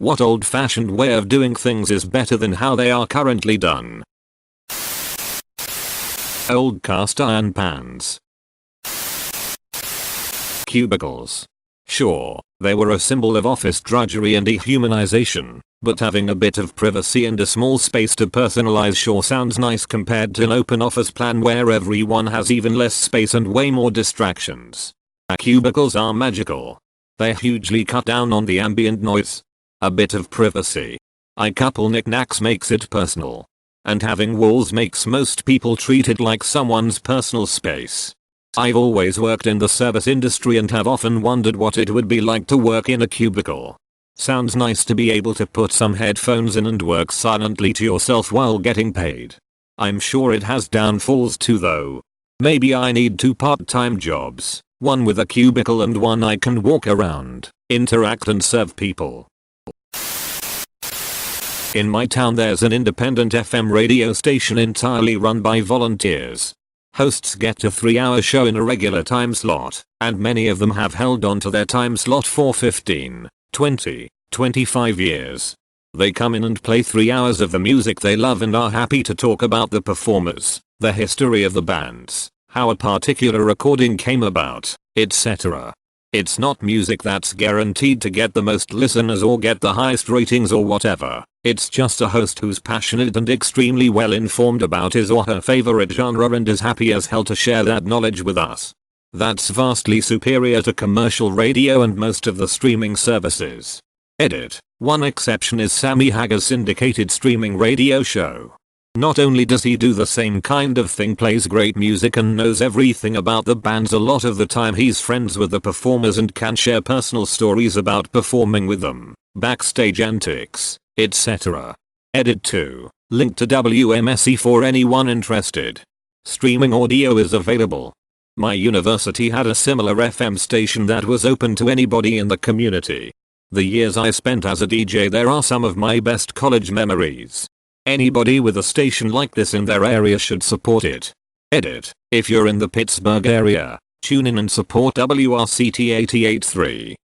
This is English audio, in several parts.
What old-fashioned way of doing things is better than how they are currently done? Old cast iron pans. Cubicles. Sure, they were a symbol of office drudgery and dehumanization, but having a bit of privacy and a small space to personalize sure sounds nice compared to an open office plan where everyone has even less space and way more distractions. Cubicles are magical. They hugely cut down on the ambient noise. A bit of privacy. A couple knickknacks makes it personal. And having walls makes most people treat it like someone's personal space. I've always worked in the service industry and have often wondered what it would be like to work in a cubicle. Sounds nice to be able to put some headphones in and work silently to yourself while getting paid. I'm sure it has downfalls too though. Maybe I need 2 part-time jobs, one with a cubicle and one I can walk around, interact and serve people. In my town there's an independent FM radio station entirely run by volunteers. Hosts get a 3-hour show in a regular time slot, and many of them have held on to their time slot for 15, 20, 25 years. They come in and play 3 hours of the music they love and are happy to talk about the performers, the history of the bands, how a particular recording came about, etc. It's not music that's guaranteed to get the most listeners or get the highest ratings or whatever. It's just a host who's passionate and extremely well informed about his or her favorite genre and is happy as hell to share that knowledge with us. That's vastly superior to commercial radio and most of the streaming services. Edit. One exception is Sammy Hagar's syndicated streaming radio show. Not only does he do the same kind of thing, plays great music and knows everything about the bands, a lot of the time he's friends with the performers and can share personal stories about performing with them, backstage antics, etc. Edit 2. Link to WMSE for anyone interested. Streaming audio is available. My university had a similar FM station that was open to anybody in the community. The years I spent as a DJ there are some of my best college memories. Anybody with a station like this in their area should support it. Edit. If you're in the Pittsburgh area, tune in and support WRCT 88.3.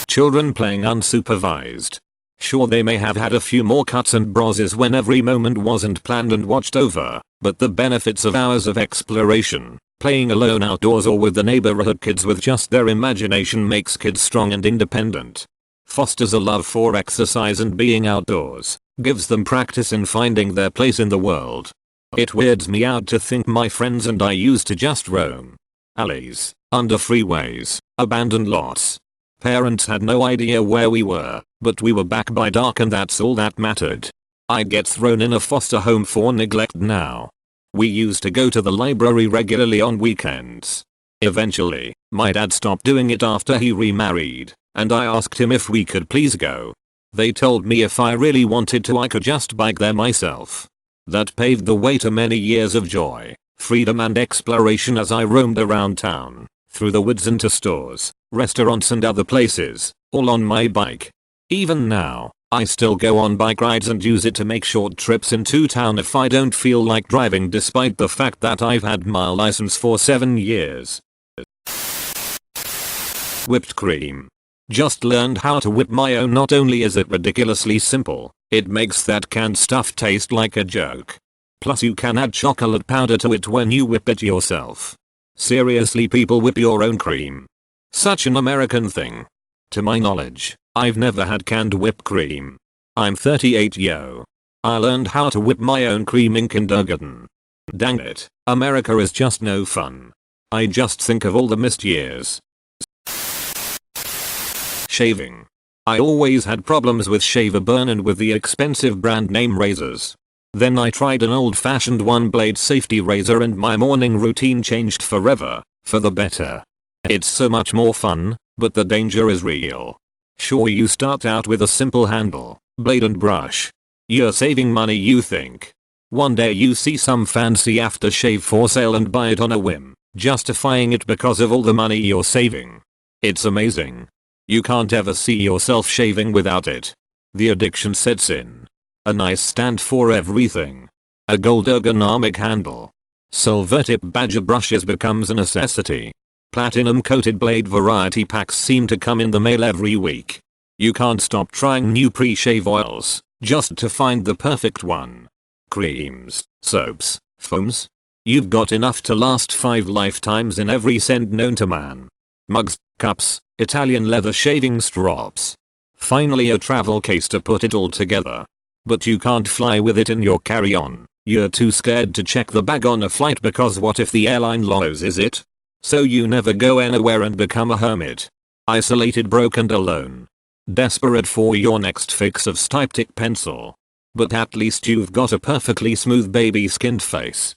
Children playing unsupervised. Sure, they may have had a few more cuts and bruises when every moment wasn't planned and watched over, but the benefits of hours of exploration, playing alone outdoors or with the neighborhood kids with just their imagination, makes kids strong and independent. Fosters a love for exercise and being outdoors, gives them practice in finding their place in the world. It weirds me out to think my friends and I used to just roam alleys, under freeways, abandoned lots. Parents had no idea where we were, but we were back by dark and that's all that mattered. I'd get thrown in a foster home for neglect now. We used to go to the library regularly on weekends. Eventually, my dad stopped doing it after he remarried, and I asked him if we could please go. They told me if I really wanted to I could just bike there myself. That paved the way to many years of joy, freedom and exploration as I roamed around town, through the woods and to stores, restaurants and other places, all on my bike. Even now, I still go on bike rides and use it to make short trips into town if I don't feel like driving, despite the fact that I've had my license for 7 years. Whipped cream. Just learned how to whip my own. Not only is it ridiculously simple, it makes that canned stuff taste like a joke. Plus you can add chocolate powder to it when you whip it yourself. Seriously, people whip your own cream. Such an American thing. To my knowledge, I've never had canned whipped cream. I'm 38 yo. I learned how to whip my own cream in kindergarten. Dang it, America is just no fun. I just think of all the missed years. Shaving. I always had problems with shaver burn and with the expensive brand name razors. Then I tried an old-fashioned one-blade safety razor and my morning routine changed forever, for the better. It's so much more fun, but the danger is real. Sure, you start out with a simple handle, blade and brush. You're saving money, you think. One day you see some fancy aftershave for sale and buy it on a whim, justifying it because of all the money you're saving. It's amazing. You can't ever see yourself shaving without it. The addiction sets in. A nice stand for everything. A gold ergonomic handle. Silver tip badger brushes becomes a necessity. Platinum coated blade variety packs seem to come in the mail every week. You can't stop trying new pre-shave oils just to find the perfect one. Creams, soaps, foams. You've got enough to last 5 lifetimes in every scent known to man. Mugs, cups, Italian leather shaving straws. Finally a travel case to put it all together. But you can't fly with it in your carry-on. You're too scared to check the bag on a flight because what if the airline loses it? So you never go anywhere and become a hermit. Isolated, broke and alone. Desperate for your next fix of styptic pencil. But at least you've got a perfectly smooth baby skinned face.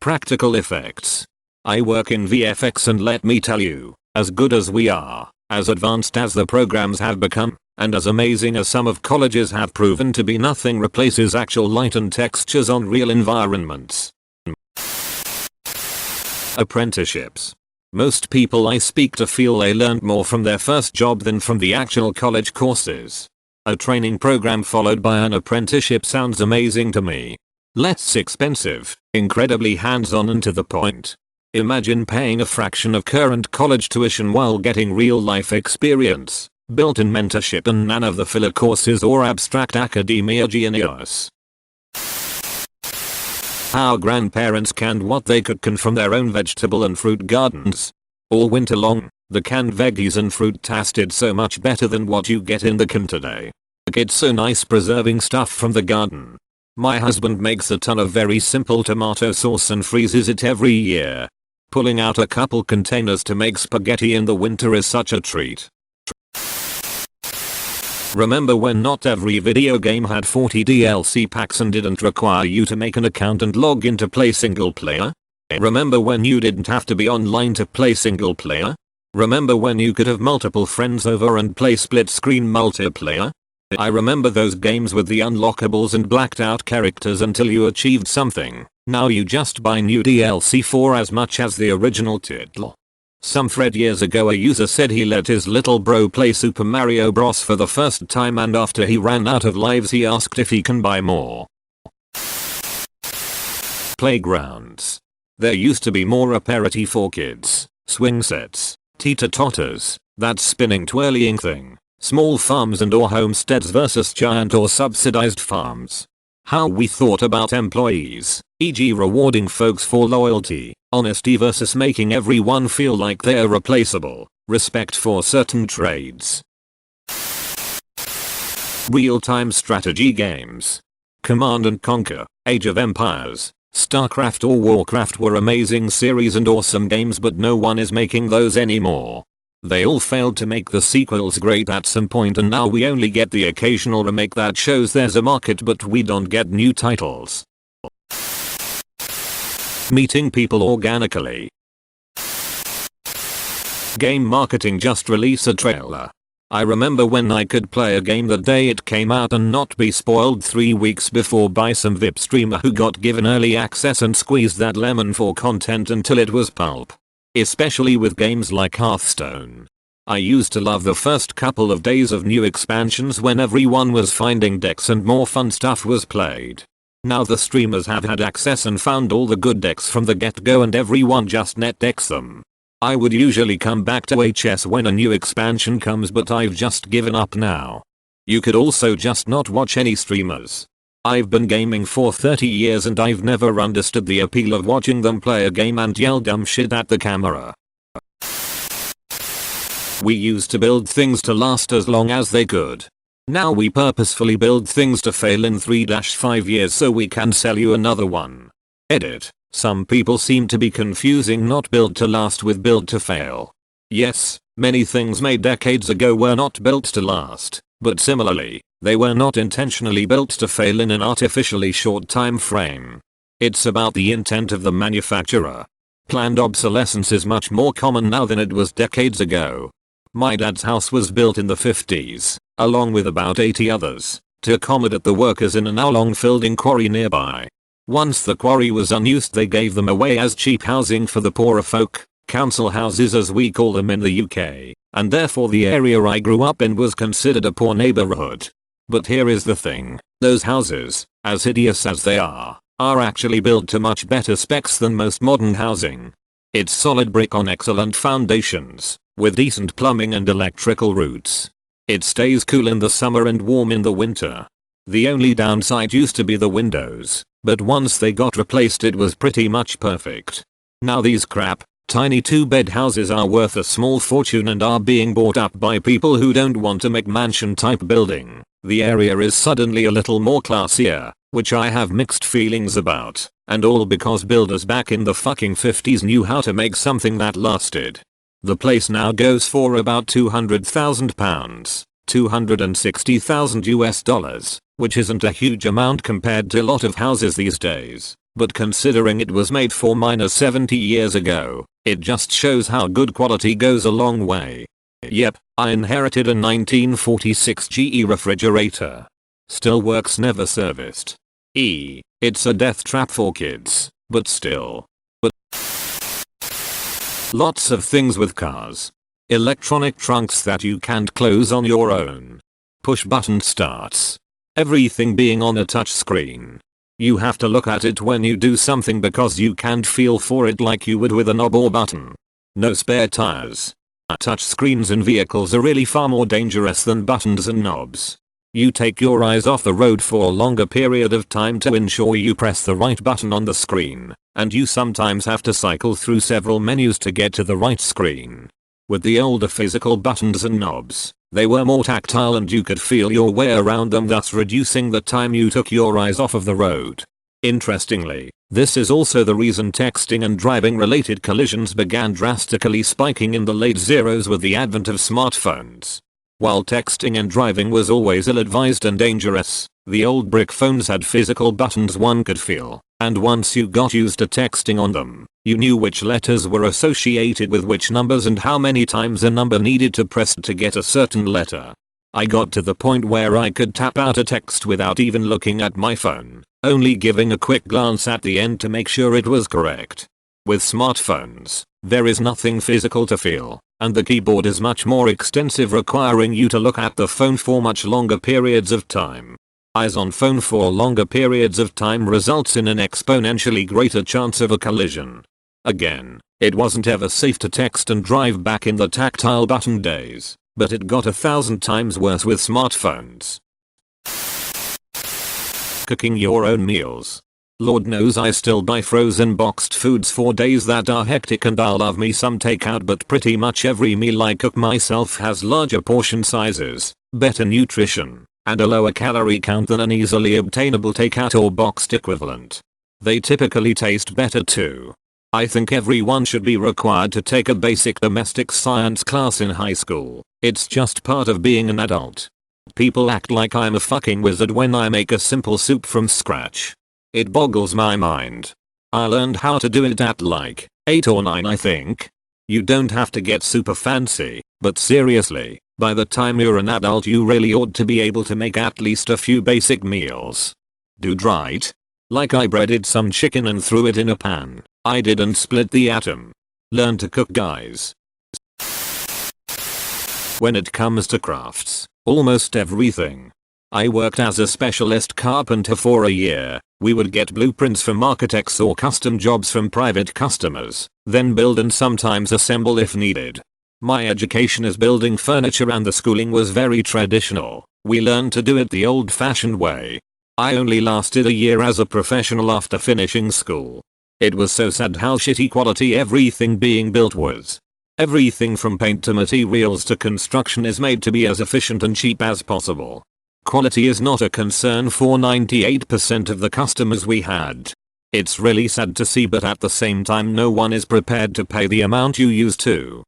Practical effects. I work in VFX and let me tell you, as good as we are, as advanced as the programs have become, and as amazing as some of colleges have proven to be, nothing replaces actual light and textures on real environments. Apprenticeships. Most people I speak to feel they learned more from their first job than from the actual college courses. A training program followed by an apprenticeship sounds amazing to me. Less expensive, incredibly hands-on and to the point. Imagine paying a fraction of current college tuition while getting real-life experience, built-in mentorship and none of the filler courses or abstract academia genius. Our grandparents canned what they could can from their own vegetable and fruit gardens. All winter long, the canned veggies and fruit tasted so much better than what you get in the can today. It's so nice preserving stuff from the garden. My husband makes a ton of very simple tomato sauce and freezes it every year. Pulling out a couple containers to make spaghetti in the winter is such a treat. Remember when not every video game had 40 DLC packs and didn't require you to make an account and log in to play single player? Remember when you didn't have to be online to play single player? Remember when you could have multiple friends over and play split screen multiplayer? I remember those games with the unlockables and blacked out characters until you achieved something. Now you just buy new DLC for as much as the original title. Some thread years ago a user said he let his little bro play Super Mario Bros for the first time, and after he ran out of lives he asked if he can buy more. Playgrounds. There used to be more aperitif for kids, swing sets, teeter-totters, that spinning twirling thing, small farms and or homesteads versus giant or subsidized farms. How we thought about employees, e.g. rewarding folks for loyalty, honesty versus making everyone feel like they're replaceable, respect for certain trades. Real-time strategy games. Command & Conquer, Age of Empires, StarCraft or Warcraft were amazing series and awesome games, but no one is making those anymore. They all failed to make the sequels great at some point, and now we only get the occasional remake that shows there's a market, but we don't get new titles. Meeting people organically. Game marketing just release a trailer. I remember when I could play a game the day it came out and not be spoiled 3 weeks before by some VIP streamer who got given early access and squeezed that lemon for content until it was pulp. Especially with games like Hearthstone. I used to love the first couple of days of new expansions when everyone was finding decks and more fun stuff was played. Now the streamers have had access and found all the good decks from the get-go and everyone just net decks them. I would usually come back to HS when a new expansion comes, but I've just given up now. You could also just not watch any streamers. I've been gaming for 30 years and I've never understood the appeal of watching them play a game and yell dumb shit at the camera. We used to build things to last as long as they could. Now we purposefully build things to fail in 3-5 years so we can sell you another one. Edit. Some people seem to be confusing not build to last with build to fail. Yes, many things made decades ago were not built to last, but similarly, they were not intentionally built to fail in an artificially short time frame. It's about the intent of the manufacturer. Planned obsolescence is much more common now than it was decades ago. My dad's house was built in the 50s, along with about 80 others, to accommodate the workers in a now long-filled quarry nearby. Once the quarry was unused, they gave them away as cheap housing for the poorer folk, council houses as we call them in the UK, and therefore the area I grew up in was considered a poor neighborhood. But here is the thing, those houses, as hideous as they are actually built to much better specs than most modern housing. It's solid brick on excellent foundations, with decent plumbing and electrical routes. It stays cool in the summer and warm in the winter. The only downside used to be the windows, but once they got replaced it was pretty much perfect. Now these crap, tiny 2-bed houses are worth a small fortune and are being bought up by people who don't want to make mansion type building. The area is suddenly a little more classier, which I have mixed feelings about, and all because builders back in the fucking 50s knew how to make something that lasted. The place now goes for about £200,000, 260,000 US dollars, which isn't a huge amount compared to a lot of houses these days, but considering it was made for -70 years ago, it just shows how good quality goes a long way. Yep, I inherited a 1946 GE refrigerator. Still works, never serviced. It's a death trap for kids, but still. Lots of things with cars. Electronic trunks that you can't close on your own. Push button starts. Everything being on a touch screen. You have to look at it when you do something because you can't feel for it like you would with a knob or button. No spare tires. Touch screens in vehicles are really far more dangerous than buttons and knobs. You take your eyes off the road for a longer period of time to ensure you press the right button on the screen, and you sometimes have to cycle through several menus to get to the right screen. With the older physical buttons and knobs, they were more tactile and you could feel your way around them, thus reducing the time you took your eyes off of the road. Interestingly, this is also the reason texting and driving related collisions began drastically spiking in the late zeros with the advent of smartphones. While texting and driving was always ill-advised and dangerous, the old brick phones had physical buttons one could feel, and once you got used to texting on them, you knew which letters were associated with which numbers and how many times a number needed to press to get a certain letter. I got to the point where I could tap out a text without even looking at my phone, only giving a quick glance at the end to make sure it was correct. With smartphones, there is nothing physical to feel, and the keyboard is much more extensive, requiring you to look at the phone for much longer periods of time. Eyes on phone for longer periods of time results in an exponentially greater chance of a collision. Again, it wasn't ever safe to text and drive back in the tactile button days, but it got 1,000 times worse with smartphones. Cooking your own meals. Lord knows I still buy frozen boxed foods for days that are hectic, and I'll love me some takeout, but pretty much every meal I cook myself has larger portion sizes, better nutrition, and a lower calorie count than an easily obtainable takeout or boxed equivalent. They typically taste better too. I think everyone should be required to take a basic domestic science class in high school. It's just part of being an adult. People act like I'm a fucking wizard when I make a simple soup from scratch. It boggles my mind. I learned how to do it at like 8 or 9, I think. You don't have to get super fancy, but seriously, by the time you're an adult you really ought to be able to make at least a few basic meals. Dude, right? Like I breaded some chicken and threw it in a pan. I didn't split the atom. Learn to cook, guys. When it comes to crafts, almost everything. I worked as a specialist carpenter for a year. We would get blueprints from architects or custom jobs from private customers, then build and sometimes assemble if needed. My education is building furniture and the schooling was very traditional. We learned to do it the old-fashioned way. I only lasted a year as a professional after finishing school. It was so sad how shitty quality everything being built was. Everything from paint to materials to construction is made to be as efficient and cheap as possible. Quality is not a concern for 98% of the customers we had. It's really sad to see, but at the same time no one is prepared to pay the amount you used to.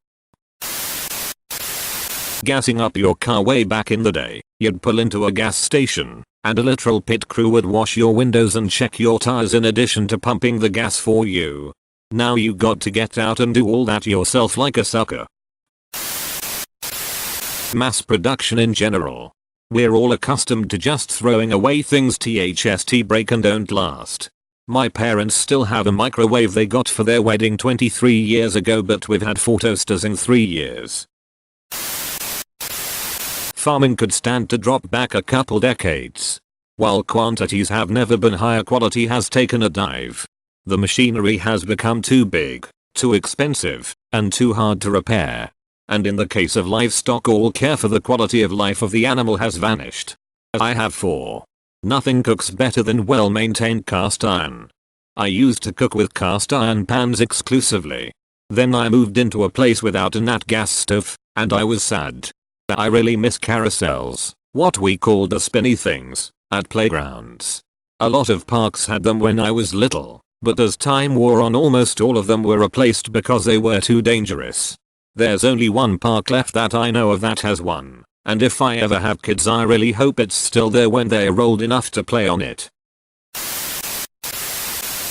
Gassing up your car. Way back in the day, you'd pull into a gas station, and a literal pit crew would wash your windows and check your tires in addition to pumping the gas for you. Now you got to get out and do all that yourself like a sucker. Mass production in general. We're all accustomed to just throwing away things THST break and don't last. My parents still have a microwave they got for their wedding 23 years ago, but we've had 4 toasters in 3 years. Farming could stand to drop back a couple decades. While quantities have never been higher, quality has taken a dive. The machinery has become too big, too expensive, and too hard to repair. And in the case of livestock, all care for the quality of life of the animal has vanished. I have 4. Nothing cooks better than well-maintained cast iron. I used to cook with cast iron pans exclusively. Then I moved into a place without a nat gas stove, and I was sad. I really miss carousels, what we called the spinny things, at playgrounds. A lot of parks had them when I was little, but as time wore on, almost all of them were replaced because they were too dangerous. There's only one park left that I know of that has one, and if I ever have kids, I really hope it's still there when they're old enough to play on it.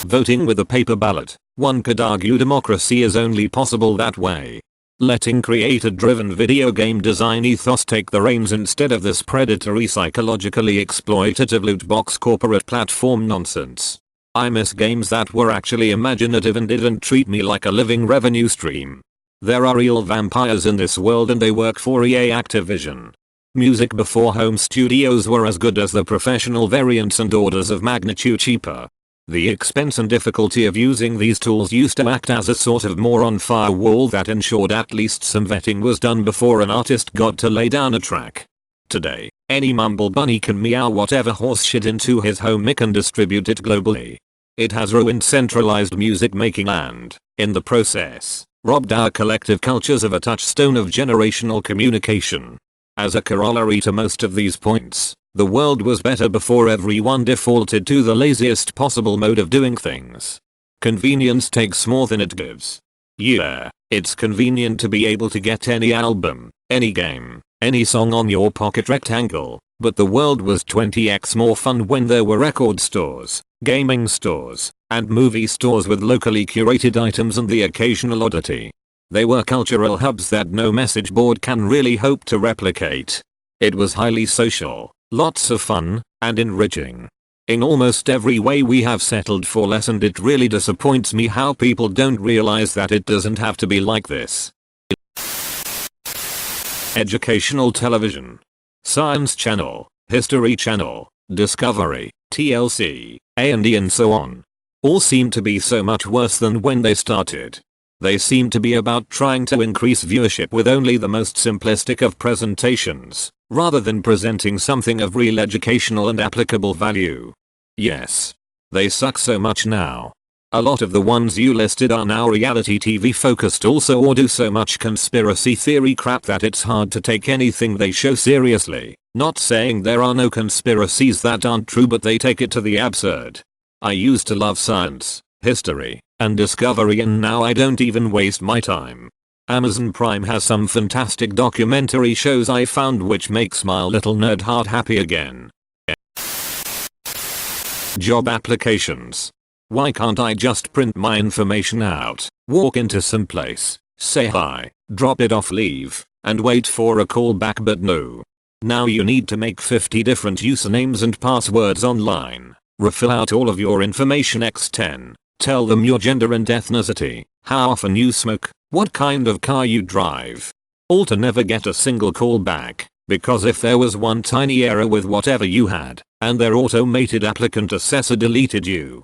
Voting with a paper ballot. One could argue democracy is only possible that way. Letting creator-driven video game design ethos take the reins instead of this predatory, psychologically exploitative loot box corporate platform nonsense. I miss games that were actually imaginative and didn't treat me like a living revenue stream. There are real vampires in this world, and they work for EA Activision. Music before home studios were as good as the professional variants and orders of magnitude cheaper. The expense and difficulty of using these tools used to act as a sort of moron firewall that ensured at least some vetting was done before an artist got to lay down a track. Today, any mumble bunny can meow whatever horseshit into his home mic and distribute it globally. It has ruined centralized music making and, in the process, robbed our collective cultures of a touchstone of generational communication. As a corollary to most of these points, the world was better before everyone defaulted to the laziest possible mode of doing things. Convenience takes more than it gives. Yeah, it's convenient to be able to get any album, any game, any song on your pocket rectangle, but the world was 20x more fun when there were record stores, gaming stores, and movie stores with locally curated items and the occasional oddity. They were cultural hubs that no message board can really hope to replicate. It was highly social, lots of fun, and enriching. In almost every way we have settled for less, and it really disappoints me how people don't realize that it doesn't have to be like this. Educational television. Science Channel, History Channel, Discovery, TLC, A&E and so on. All seem to be so much worse than when they started. They seem to be about trying to increase viewership with only the most simplistic of presentations, rather than presenting something of real educational and applicable value. Yes. They suck so much now. A lot of the ones you listed are now reality TV focused also, or do so much conspiracy theory crap that it's hard to take anything they show seriously. Not saying there are no conspiracies that aren't true, but they take it to the absurd. I used to love science, history, and discovery, and now I don't even waste my time. Amazon Prime has some fantastic documentary shows I found which makes my little nerd heart happy again. Job applications. Why can't I just print my information out, walk into some place, say hi, drop it off, leave, and wait for a call back? But no. Now you need to make 50 different usernames and passwords online, refill out all of your information x10, tell them your gender and ethnicity, how often you smoke, what kind of car you drive. All to never get a single call back, because if there was one tiny error with whatever you had, and their automated applicant assessor deleted you.